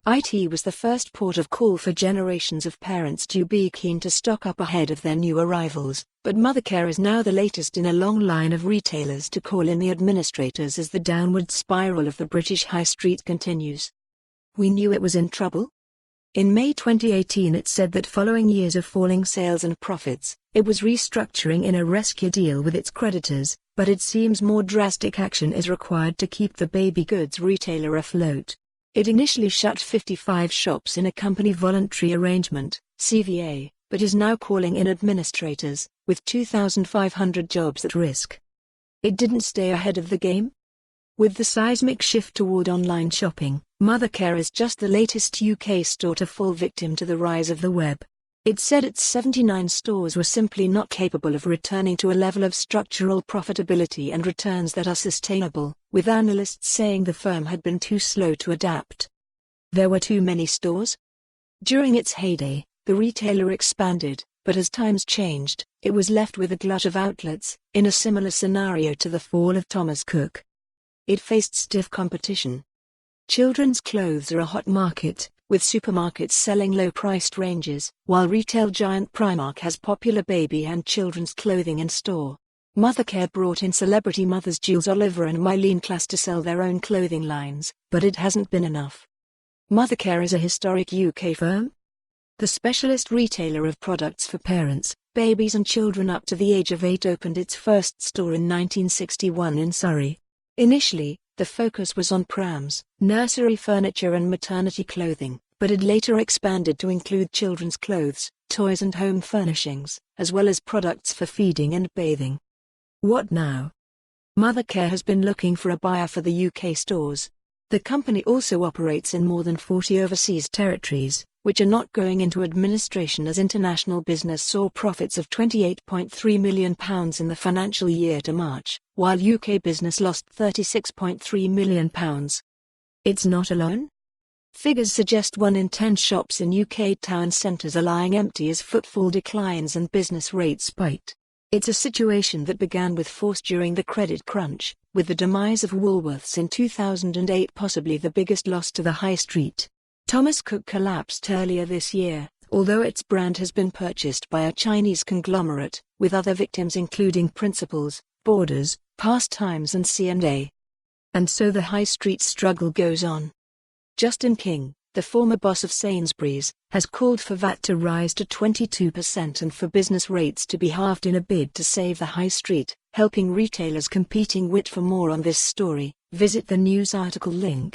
IT was the first port of call for generations of parents to be keen to stock up ahead of their new arrivals, but Mothercare is now the latest in a long line of retailers to call in the administrators as the downward spiral of the British high street continues. We knew it was in trouble? In May 2018 it said that following years of falling sales and profits, it was restructuring in a rescue deal with its creditors, but it seems more drastic action is required to keep the baby goods retailer afloat. It initially shut 55 shops in a Company Voluntary Arrangement, CVA, but is now calling in administrators, with 2,500 jobs at risk. It didn't stay ahead of the game? With the seismic shift toward online shopping, Mothercare is just the latest UK store to fall victim to the rise of the web. It said its 79 stores were simply not capable of returning to a level of structural profitability and returns that are sustainable, with analysts saying the firm had been too slow to adapt. There were too many stores? During its heyday, the retailer expanded, but as times changed, it was left with a glut of outlets, in a similar scenario to the fall of Thomas Cook. It faced stiff competition. Children's clothes are a hot market, with supermarkets selling low-priced ranges, while retail giant Primark has popular baby and children's clothing in store. Mothercare brought in celebrity mothers Jules Oliver and Mylene Klass to sell their own clothing lines, but it hasn't been enough. Mothercare is a historic UK firm? The specialist retailer of products for parents, babies and children up to the age of 8 opened its first store in 1961 in Surrey. Initially, the focus was on prams, nursery furniture and maternity clothing, but it later expanded to include children's clothes, toys and home furnishings, as well as products for feeding and bathing. What now? Mothercare has been looking for a buyer for the UK stores. The company also operates in more than 40 overseas territories, which are not going into administration as international business saw profits of £28.3 million in the financial year to March, while UK business lost £36.3 million. It's not alone? Figures suggest 1 in 10 shops in UK town centres are lying empty as footfall declines and business rates spiked. It's a situation that began with force during the credit crunch, with the demise of Woolworths in 2008 possibly the biggest loss to the high street. Thomas Cook collapsed earlier this year, although its brand has been purchased by a Chinese conglomerate, with other victims including Principles, Borders, Pastimes and C&A. And so the high street struggle goes on. Justin King, the former boss of Sainsbury's, has called for VAT to rise to 22% and for business rates to be halved in a bid to save the high street, helping retailers competing with. For more on this story, visit the news article link.